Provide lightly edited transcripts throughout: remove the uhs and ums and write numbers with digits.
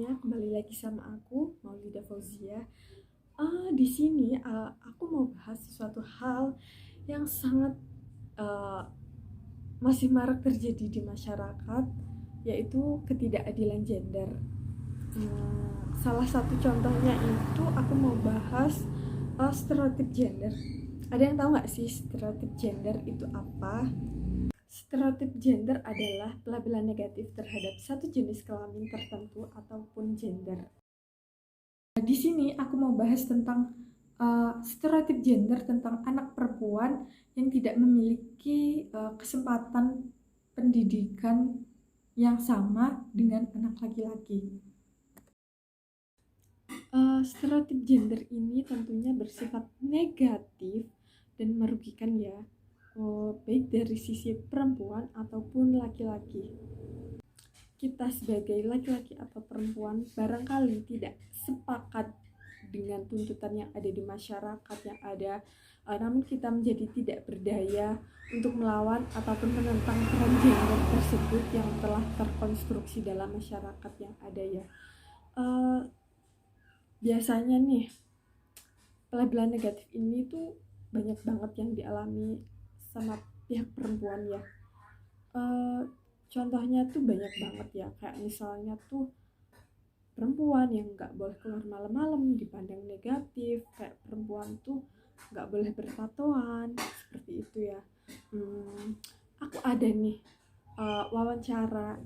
semuanya, kembali lagi sama aku, Maulida Fauzia. Di sini aku mau bahas sesuatu hal yang sangat uh, masih marak terjadi di masyarakat, yaitu ketidakadilan gender. Salah satu contohnya itu aku mau bahas stereotip gender. Ada yang tahu nggak sih stereotip gender itu apa? Stereotip gender adalah pelabelan negatif terhadap satu jenis kelamin tertentu ataupun gender. Di sini aku mau bahas tentang stereotip gender tentang anak perempuan yang tidak memiliki kesempatan pendidikan yang sama dengan anak laki-laki. Stereotip gender ini tentunya bersifat negatif dan merugikan ya, baik dari sisi perempuan ataupun laki-laki. Kita sebagai laki-laki atau perempuan barangkali tidak sepakat dengan tuntutan yang ada di masyarakat yang ada, namun kita menjadi tidak berdaya untuk melawan ataupun menentang peran gender tersebut yang telah terkonstruksi dalam masyarakat yang ada ya. Biasanya nih pelabelan negatif ini tuh banyak banget yang dialami sama pihak perempuan ya. Contohnya tuh banyak banget ya, kayak misalnya tuh perempuan yang nggak boleh keluar malam-malam dipandang negatif, kayak perempuan tuh nggak boleh bertatoan, seperti itu ya. Aku ada nih wawancara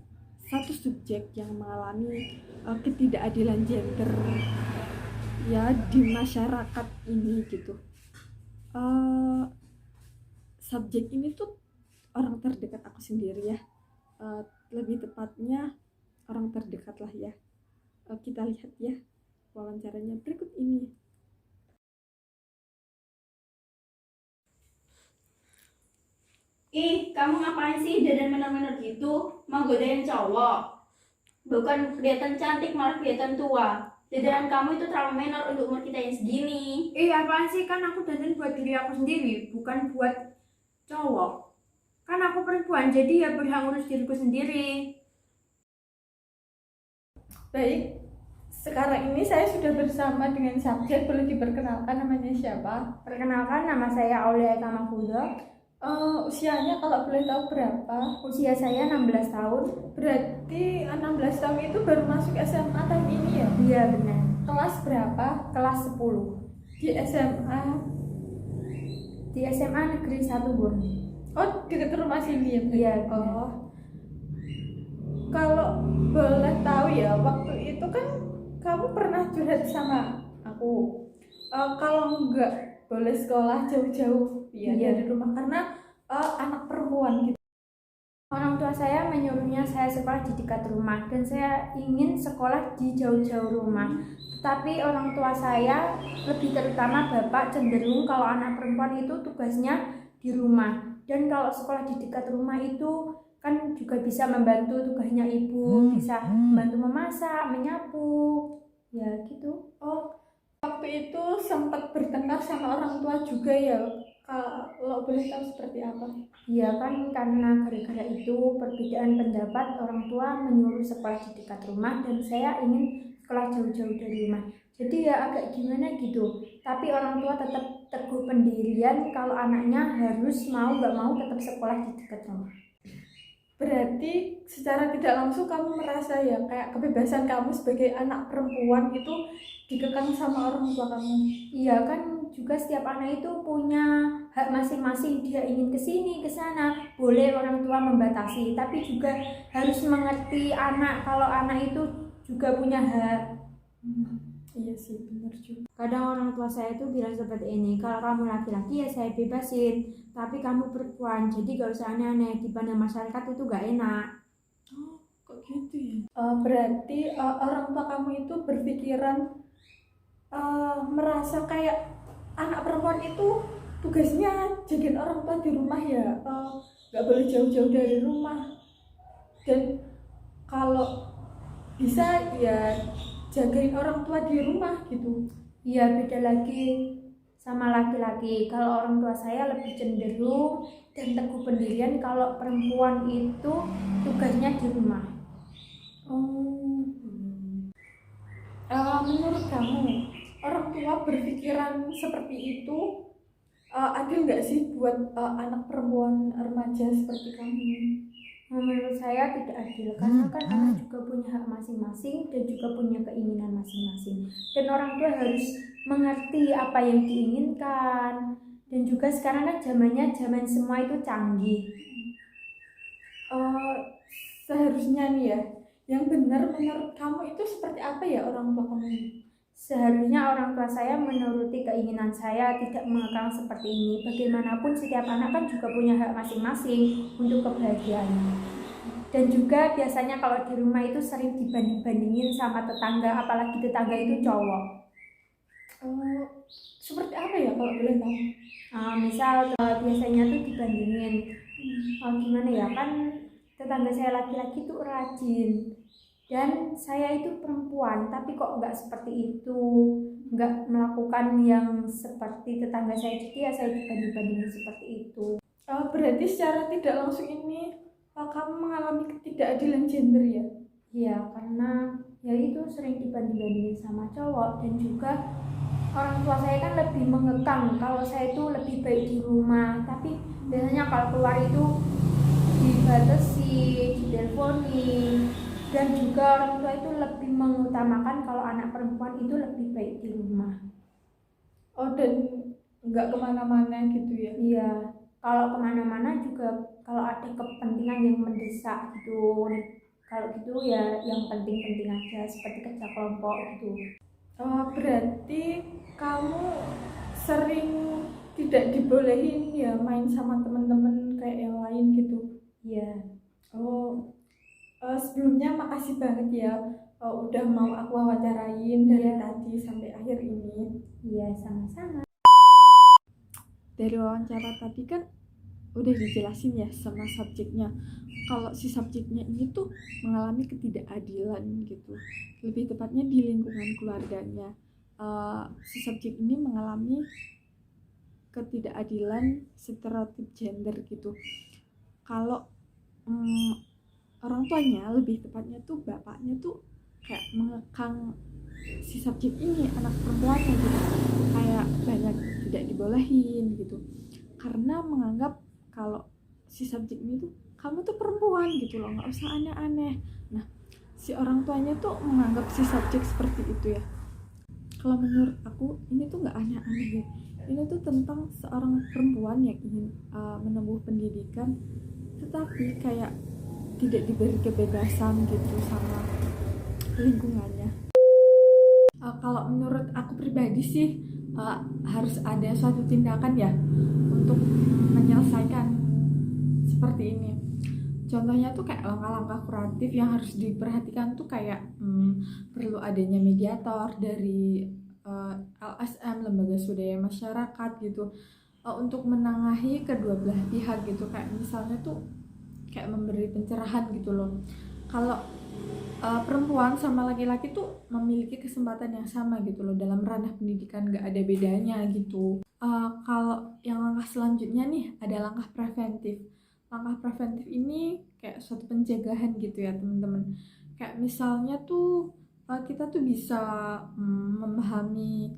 satu subjek yang mengalami ketidakadilan gender ya di masyarakat ini gitu. Subjek ini tuh orang terdekat aku sendiri ya, lebih tepatnya orang terdekat lah ya. Kita lihat ya wawancaranya berikut ini. Ih, kamu ngapain sih dandan menor-menor gitu? Mau godain cowok? Bukan kelihatan cantik, malah kelihatan tua. Dandan kamu itu terlalu menor untuk umur kita yang segini. Apaan sih? Kan aku dandan buat diri aku sendiri, bukan buat cowok. Kan aku perempuan, jadi ya berhak ngurus diriku sendiri. Baik, sekarang ini saya sudah bersama dengan subjek. Boleh diperkenalkan namanya siapa? Perkenalkan, nama saya Aulia Eka Mahfuza. Usianya kalau boleh tahu berapa? Usia saya 16 tahun. Berarti 16 tahun itu baru masuk SMA tahun ini ya? Iya, benar. Kelas berapa? Kelas 10. Di SMA? Di SMA Negeri 1 Bun. Oh, dekat rumah sini ya? Iya, Oh. Kalau boleh tahu ya, waktu itu kan kamu pernah curhat sama aku. Kalau enggak boleh sekolah jauh-jauh ya dari rumah karena anak perempuan gitu. Orang tua saya menyuruhnya saya sekolah di dekat rumah dan saya ingin sekolah di jauh-jauh rumah. Tetapi orang tua saya, lebih terutama bapak, cenderung kalau anak perempuan itu tugasnya di rumah. Dan kalau sekolah di dekat rumah itu kan juga bisa membantu tugasnya ibu, bisa membantu memasak, menyapu, ya gitu. Oh, waktu itu sempat bertengkar sama orang tua juga ya, kalau boleh tahu seperti apa? Iya kan, karena gara-gara itu perbedaan pendapat, orang tua menyuruh sekolah di dekat rumah dan saya ingin sekolah jauh-jauh dari rumah. Jadi ya agak gimana gitu, tapi orang tua tetap teguh pendirian kalau anaknya harus mau gak mau tetap sekolah di dekat rumah. Berarti secara tidak langsung kamu merasa ya kayak kebebasan kamu sebagai anak perempuan itu dikekang sama orang tua kamu. Iya kan, juga setiap anak itu punya hak masing-masing, dia ingin kesini kesana, boleh orang tua membatasi, tapi juga harus mengerti anak kalau anak itu juga punya hak. Iya sih, benar juga. Kadang orang tua saya itu bilang seperti ini, kalau kamu laki-laki ya saya bebasin, tapi kamu perempuan, jadi gak usah aneh-aneh, dipandang masyarakat itu gak enak. Oh, kok gitu ya? Berarti orang tua kamu itu berpikiran merasa kayak anak perempuan itu tugasnya jagain orang tua di rumah ya, gak boleh jauh-jauh dari rumah, dan kalau bisa ya jagain orang tua di rumah gitu. Iya, beda lagi sama laki-laki. Kalau orang tua saya lebih cenderung dan teguh pendirian kalau perempuan itu tugasnya di rumah. Menurut kamu orang tua berpikiran seperti itu adil nggak sih buat anak perempuan remaja seperti kamu? Menurut saya tidak adil karena kan anak juga punya hak masing-masing dan juga punya keinginan masing-masing, dan orang tua harus mengerti apa yang diinginkan. Dan juga sekarang kan zaman semua itu canggih. Eh, Seharusnya nih ya, yang benar menurut kamu itu seperti apa ya orang tua kamu ini? Seharusnya orang tua saya menuruti keinginan saya, tidak mengekang seperti ini. Bagaimanapun setiap anak kan juga punya hak masing-masing untuk kebahagiaannya. Dan juga biasanya kalau di rumah itu sering dibanding-bandingin sama tetangga, apalagi tetangga itu cowok. Seperti apa ya kalau boleh tahu? Misal biasanya tuh dibandingin, gimana ya, kan tetangga saya laki-laki tuh rajin dan saya itu perempuan, tapi kok nggak seperti itu, nggak melakukan yang seperti tetangga saya, jadi ya saya dibanding-bandingin seperti itu. Berarti secara tidak langsung ini kamu mengalami ketidakadilan gender ya? Iya, karena ya itu sering dibanding-bandingin sama cowok, dan juga orang tua saya kan lebih mengekang kalau saya itu lebih baik di rumah, tapi biasanya kalau keluar itu dibatasi, diteleponi. Dan juga orang tua itu lebih mengutamakan kalau anak perempuan itu lebih baik di rumah. Dan nggak kemana-mana gitu ya? Iya, kalau kemana-mana juga kalau ada kepentingan yang mendesak gitu, kalau gitu ya yang penting-penting aja seperti kerja kelompok gitu. Berarti kamu sering tidak dibolehin ya main sama teman-teman kayak yang lain gitu? Iya. Sebelumnya makasih banget ya udah mau aku wawancarain dari tadi sampai akhir ini. Iya, sama-sama. Dari wawancara tadi kan udah dijelasin ya sama subjeknya. Kalau si subjeknya ini tuh mengalami ketidakadilan gitu. Lebih tepatnya di lingkungan keluarganya. Si subjek ini mengalami ketidakadilan stereotip gender gitu. Kalau orang tuanya, lebih tepatnya tuh bapaknya tuh kayak mengekang si subjek ini, anak perempuannya gitu, kayak banyak tidak dibolehin gitu, karena menganggap kalau si subjek ini tuh kamu tuh perempuan gitu loh, nggak usah aneh-aneh. Nah, si orang tuanya tuh menganggap si subjek seperti itu ya. Kalau menurut aku ini tuh nggak aneh-aneh ya, ini tuh tentang seorang perempuan yang ingin menempuh pendidikan tetapi kayak tidak diberi kebebasan gitu sama lingkungannya. Kalau menurut aku pribadi sih harus ada suatu tindakan ya untuk menyelesaikan seperti ini. Contohnya tuh kayak langkah-langkah kuratif yang harus diperhatikan tuh kayak perlu adanya mediator dari LSM, Lembaga Swadaya Masyarakat gitu, untuk menengahi kedua belah pihak gitu. Kayak misalnya tuh kayak memberi pencerahan gitu loh. Kalau perempuan sama laki-laki tuh memiliki kesempatan yang sama gitu loh dalam ranah pendidikan, gak ada bedanya gitu. Kalau yang langkah selanjutnya nih ada langkah preventif. Langkah preventif ini kayak suatu pencegahan gitu ya teman-teman. Kayak misalnya tuh kita tuh bisa memahami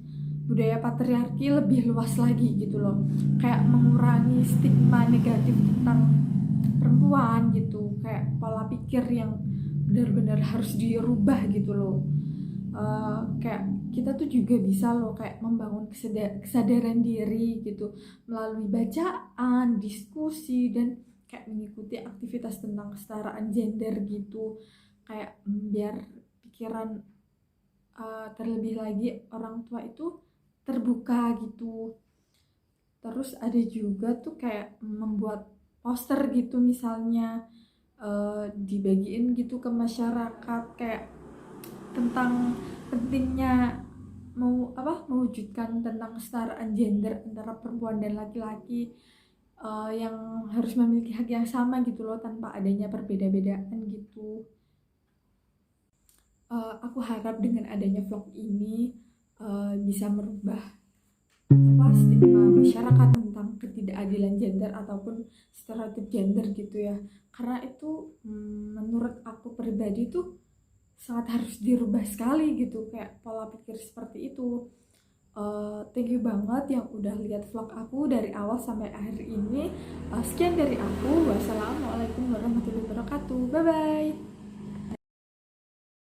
budaya patriarki lebih luas lagi gitu loh. Kayak mengurangi stigma negatif tentang perempuan gitu, kayak pola pikir yang benar-benar harus dirubah gitu loh. Kayak kita tuh juga bisa loh kayak membangun kesadaran diri gitu melalui bacaan, diskusi, dan kayak mengikuti aktivitas tentang kesetaraan gender gitu, kayak biar pikiran terlebih lagi orang tua itu terbuka gitu. Terus ada juga tuh kayak membuat poster gitu misalnya, dibagiin gitu ke masyarakat kayak tentang pentingnya mewujudkan tentang kesetaraan gender antara perempuan dan laki-laki, yang harus memiliki hak yang sama gitu loh tanpa adanya perbeda-bedaan gitu. Aku harap dengan adanya vlog ini bisa merubah stigma masyarakat tentang ketidakadilan gender ataupun stereotip gender gitu ya, karena itu menurut aku pribadi tuh sangat harus dirubah sekali gitu, kayak pola pikir seperti itu. Thank you banget yang udah lihat vlog aku dari awal sampai akhir ini. Sekian dari aku. Wassalamualaikum warahmatullahi wabarakatuh. Bye bye.